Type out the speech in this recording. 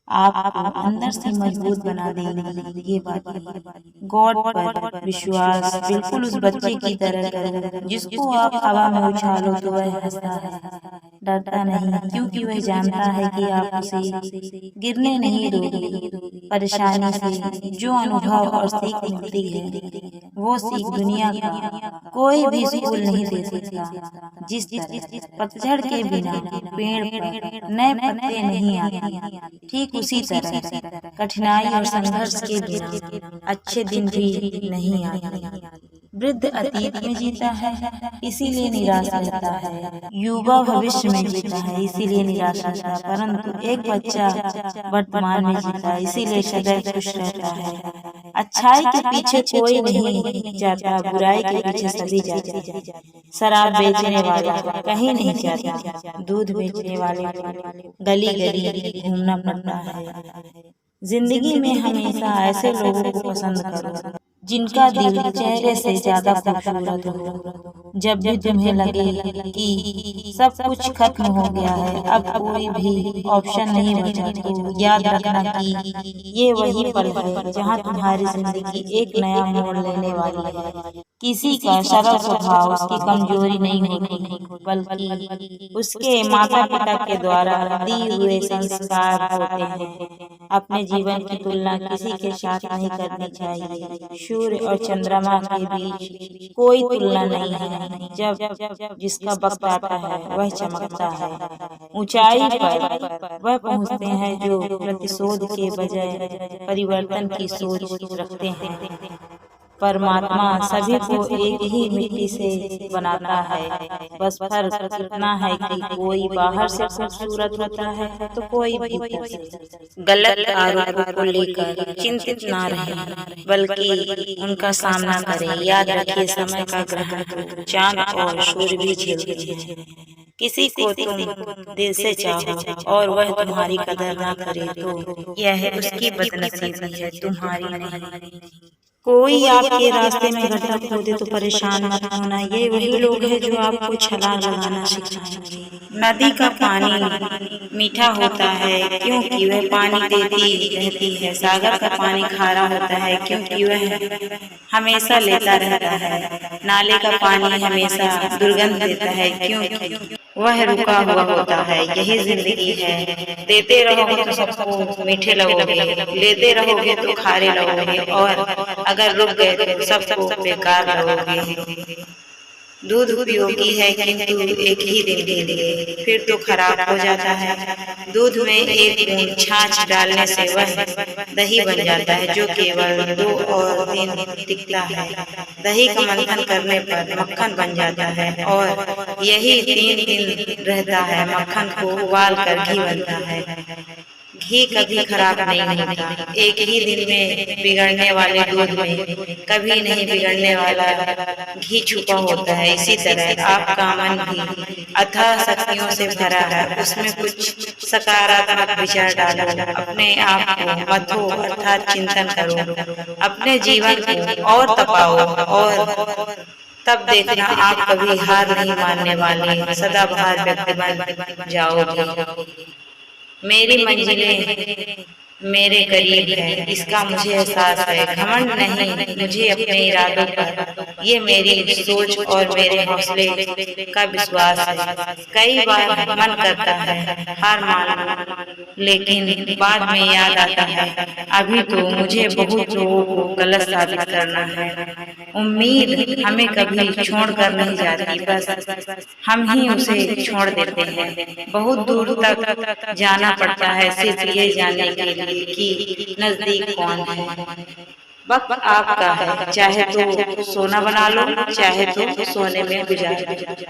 आपको अंदर से मजबूत बना देंगी। ये बातें गॉड पर विश्वास बिल्कुल उस बच्चे की तरह करो जिसको आप हवा में उछालो तो वह हंसता है, डरता नहीं, क्योंकि वह जानता है कि आप उसे गिरने नहीं दोगे। परेशानी से जो अनुभव और सीख मिलती है वो सीख दुनिया का कोई भी स्कूल नहीं दे सकता। जिस तरह पतझड़ के बिना पेड़ पर नए पत्ते नहीं आते, ठीक उसी तरह कठिनाई और संघर्ष के बिना अच्छे दिन भी नहीं आते। वृद्ध अतीत में जीता है इसीलिए निराश रहता है, युवा भविष्य में जीता है इसीलिए निराश रहता है, परंतु एक बच्चा वर्तमान में जीता है इसीलिए सदैव खुश रहता है। अच्छाई के पीछे कोई नहीं जाता, बुराई के पीछे सभी जाते हैं। शराब बेचने वाला कहीं नहीं जाता, दूध बेचने वाले गली गली घूमना पड़ता है। जिंदगी में हमेशा ऐसे लोगों को पसंद करो जिनका दिल चेहरे से ज्यादा खूबसूरत हो। जब भी तुम्हें लगे कि सब कुछ खत्म हो गया है, अब कोई भी ऑप्शन नहीं बचा, तो याद रखना कि ये वही पल है जहाँ तुम्हारी जिंदगी एक नया मोड़ लेने वाली है। किसी का सरल स्वभाव उसकी कमजोरी नहीं होती, बल्कि उसके माता पिता के द्वारा दिए हुए संस्कार होते हैं। अपने जीवन की तुलना किसी के साथ नहीं करनी चाहिए। सूर्य और चंद्रमा के बीच कोई तुलना नहीं है। जब जिसका वक्त आता है वह चमकता है। ऊंचाई पर वह पहुंचते हैं जो प्रतिशोध के बजाय परिवर्तन की सोच रखते हैं। परमात्मा सभी को एक ही मिट्टी से बनाता है, बस फर्क इतना है कि कोई बाहर से खूबसूरत होता है तो कोई भीतर से। गलत आरोपों को लेकर चिंतित ना रहें, बल्कि उनका सामना करें। याद रखिए, समय का ग्रहण चांद और सूर्य भी झेलते हैं। किसी को तुम दिल से चाहो और वह तुम्हारी कदर ना करे तो यह उसकी बदनसीबी है, तुम्हारी नहीं। कोई आपके रास्ते में गड्ढा खोदे तो परेशान मत होना, ये वही लोग हैं जो आपको छलांग लगाना सिखाएंगे। नदी का पानी मीठा होता है क्योंकि वह पानी देती रहती है। सागर का पानी खारा होता है क्योंकि वह हमेशा लेता रहता है। नाले का पानी हमेशा दुर्गंध देता है क्योंकि वह रुका हुआ होता है। यही जिंदगी है, देते रहोगे तो सबको मीठे लगोगे, लेते रहोगे तो खारे लगोगे, और अगर रुक गए तो सबको बेकार लगोगे। दूध उपयोगी है किंतु एक ही दिन के लिए, फिर तो खराब हो जाता है। दूध में एक बूंद छाछ डालने से वह दही बन जाता है जो केवल 2 और 3 टिकता है। दही का मंथन करने पर मक्खन बन जाता है और यही 3 दिन रहता है। मक्खन को उबाल कर घी बनता है। घी कभी खराब नहीं होता, एक ही दिन में बिगड़ने वाले दूध में कभी नहीं बिगड़ने वाला घी छुपा होता है। इसी तरह आपका मन भी अथाह शक्तियों से भरा है, उसमें कुछ सकारात्मक विचार डालो, अपने आप को मथो अर्थात चिंतन करो, अपने जीवन को और तपाओ, और तब देखना आप कभी हार नहीं मानने वाले सदाबहार व्यक्ति बन जाओगे। मेरी मंजिलें मेरे करीब है, इसका मुझे एहसास है। घमंड नहीं मुझे अपने इरादों पर, ये मेरी सोच और मेरे हौसले का विश्वास है। कई बार मन करता है हार मान लूं, लेकिन बाद में याद आता है अभी तो मुझे बहुत लोगों को गलत साबित करना है। उम्मीद हमें कभी छोड़कर नहीं जाती, बस हम ही उसे छोड़ देते हैं। बहुत दूर तक जाना पड़ता है सिर्फ ये जानने के लिए कि नजदीक कौन है। वक्त आपका है, चाहे तो सोना बना लो, चाहे तो सोने में गुजार दो।